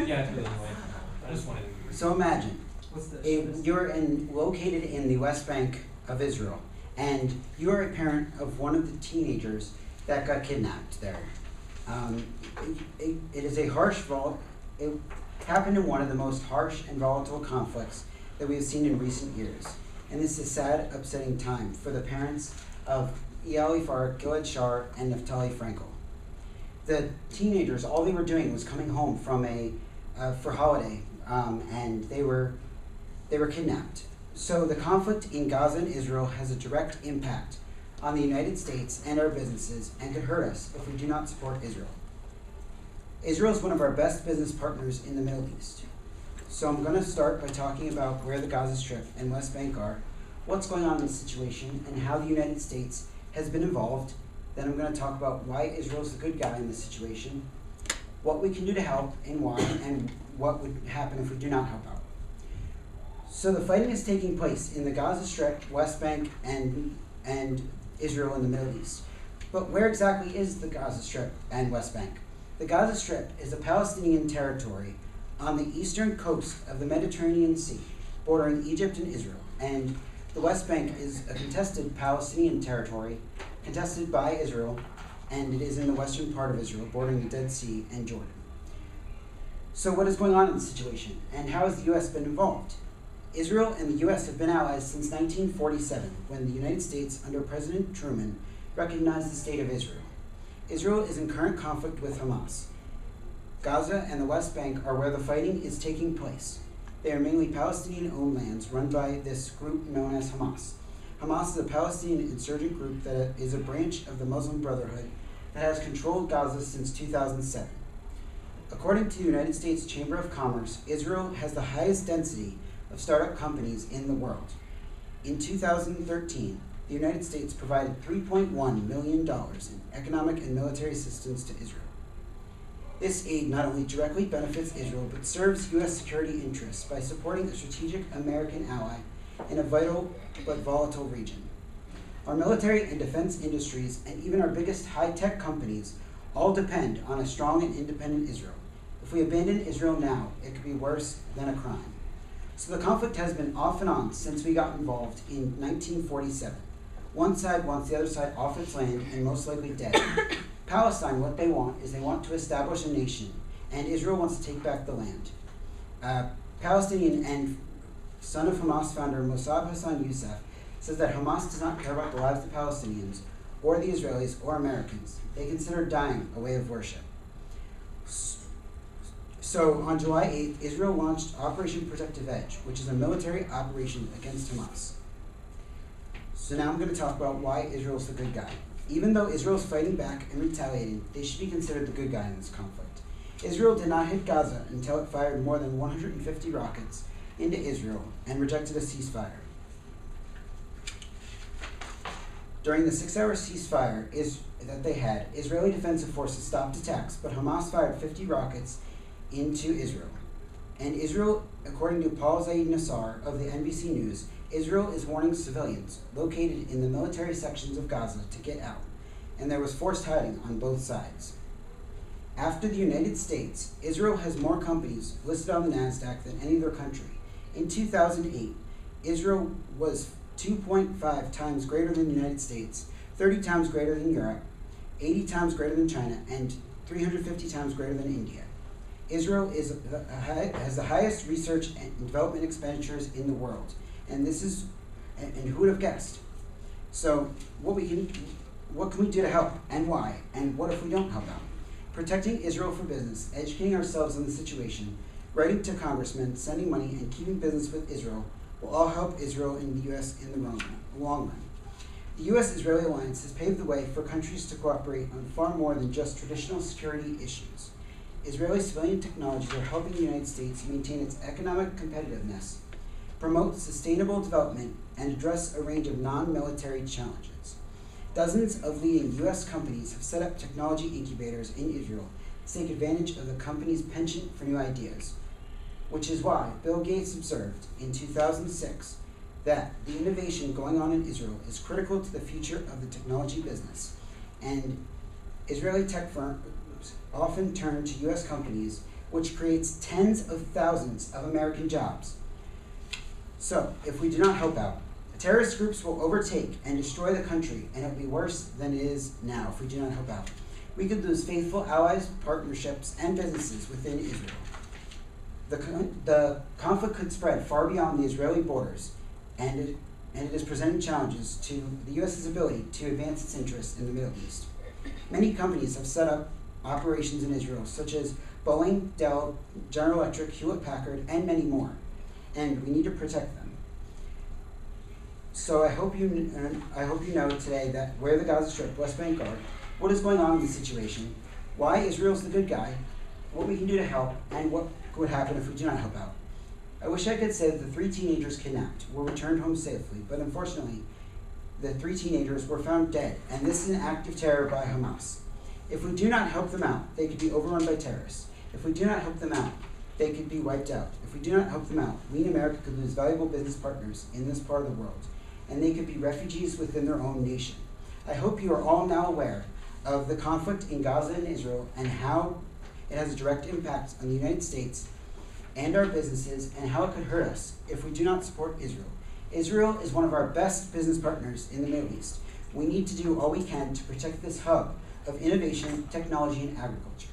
Yeah, it's really annoying. I just wanted to. So imagine, What's this? you're located in the West Bank of Israel, and you are a parent of one of the teenagers that got kidnapped there. It is a it happened in one of the most harsh and volatile conflicts that we have seen in recent years. And this is a sad, upsetting time for the parents of Eyal Ifar, Gilad Shar, and Naftali Frankel. The teenagers, all they were doing was coming home from for holiday, and they were kidnapped. So the conflict in Gaza and Israel has a direct impact on the United States and our businesses, and could hurt us if we do not support Israel. Israel is one of our best business partners in the Middle East. So I'm going to start by talking about where the Gaza Strip and West Bank are, what's going on in this situation, and how the United States has been involved. Then I'm going to talk about why Israel is the good guy in this situation, what we can do to help, and why, and what would happen if we do not help out. So the fighting is taking place in the Gaza Strip, West Bank, and Israel in the Middle East. But where exactly is the Gaza Strip and West Bank? The Gaza Strip is a Palestinian territory on the eastern coast of the Mediterranean Sea, bordering Egypt and Israel. And the West Bank is a contested Palestinian territory, contested by Israel, and it is in the western part of Israel, bordering the Dead Sea and Jordan. So what is going on in this situation, and how has the U.S. been involved? Israel and the U.S. have been allies since 1947, when the United States, under President Truman, recognized the State of Israel. Israel is in current conflict with Hamas. Gaza and the West Bank are where the fighting is taking place. They are mainly Palestinian-owned lands run by this group known as Hamas. Hamas is a Palestinian insurgent group that is a branch of the Muslim Brotherhood that has controlled Gaza since 2007. According to the United States Chamber of Commerce, Israel has the highest density of startup companies in the world. In 2013, the United States provided $3.1 million in economic and military assistance to Israel. This aid not only directly benefits Israel, but serves U.S. security interests by supporting a strategic American ally in a vital but volatile region. Our military and defense industries, and even our biggest high-tech companies, all depend on a strong and independent Israel. If we abandon Israel now, it could be worse than a crime. So the conflict has been off and on since we got involved in 1947. One side wants the other side off its land and most likely dead. Palestine, what they want is they want to establish a nation, and Israel wants to take back the land. Palestinian and son of Hamas founder Mossab Hassan Youssef says that Hamas does not care about the lives of the Palestinians, or the Israelis, or Americans. They consider dying a way of worship. So on July 8th, Israel launched Operation Protective Edge, which is a military operation against Hamas. So now I'm going to talk about why Israel's the good guy. Even though Israel's fighting back and retaliating, they should be considered the good guy in this conflict. Israel did not hit Gaza until it fired more than 150 rockets into Israel and rejected a ceasefire. During the 6-hour ceasefire that they had, Israeli defensive forces stopped attacks, but Hamas fired 50 rockets into Israel. And Israel, according to Paul Zaid Nassar of the NBC News, Israel is warning civilians located in the military sections of Gaza to get out, and there was forced hiding on both sides. After the United States, Israel has more companies listed on the NASDAQ than any other country. In 2008, Israel was 2.5 times greater than the United States, 30 times greater than Europe, 80 times greater than China, and 350 times greater than India. Israel has the highest research and development expenditures in the world. And who would have guessed? So what can we do to help, and why? And what if we don't help out? Protecting Israel for business, educating ourselves on the situation, writing to congressmen, sending money, and keeping business with Israel will all help Israel and the U.S. in the long run. The U.S.-Israeli alliance has paved the way for countries to cooperate on far more than just traditional security issues. Israeli civilian technologies are helping the United States maintain its economic competitiveness, promote sustainable development, and address a range of non-military challenges. Dozens of leading U.S. companies have set up technology incubators in Israel to take advantage of the company's penchant for new ideas, which is why Bill Gates observed in 2006 that the innovation going on in Israel is critical to the future of the technology business, and Israeli tech firms often turn to U.S. companies which creates tens of thousands of American jobs. So, if we do not help out, terrorist groups will overtake and destroy the country, and it will be worse than it is now if we do not help out. We could lose faithful allies, partnerships, and businesses within Israel. The conflict could spread far beyond the Israeli borders, and it is presenting challenges to the U.S.'s ability to advance its interests in the Middle East. Many companies have set up operations in Israel, such as Boeing, Dell, General Electric, Hewlett-Packard, and many more, and we need to protect them. So I hope you know today that where the Gaza Strip, West Bank are, what is going on in the situation, why Israel's the good guy, what we can do to help, and what would happen if we do not help out. I wish I could say that the 3 teenagers kidnapped were returned home safely, but unfortunately, the 3 teenagers were found dead, and this is an act of terror by Hamas. If we do not help them out, they could be overrun by terrorists. If we do not help them out, they could be wiped out. If we do not help them out, we in America could lose valuable business partners in this part of the world, and they could be refugees within their own nation. I hope you are all now aware of the conflict in Gaza and Israel and how it has a direct impact on the United States and our businesses and how it could hurt us if we do not support Israel. Israel is one of our best business partners in the Middle East. We need to do all we can to protect this hub of innovation, technology, and agriculture.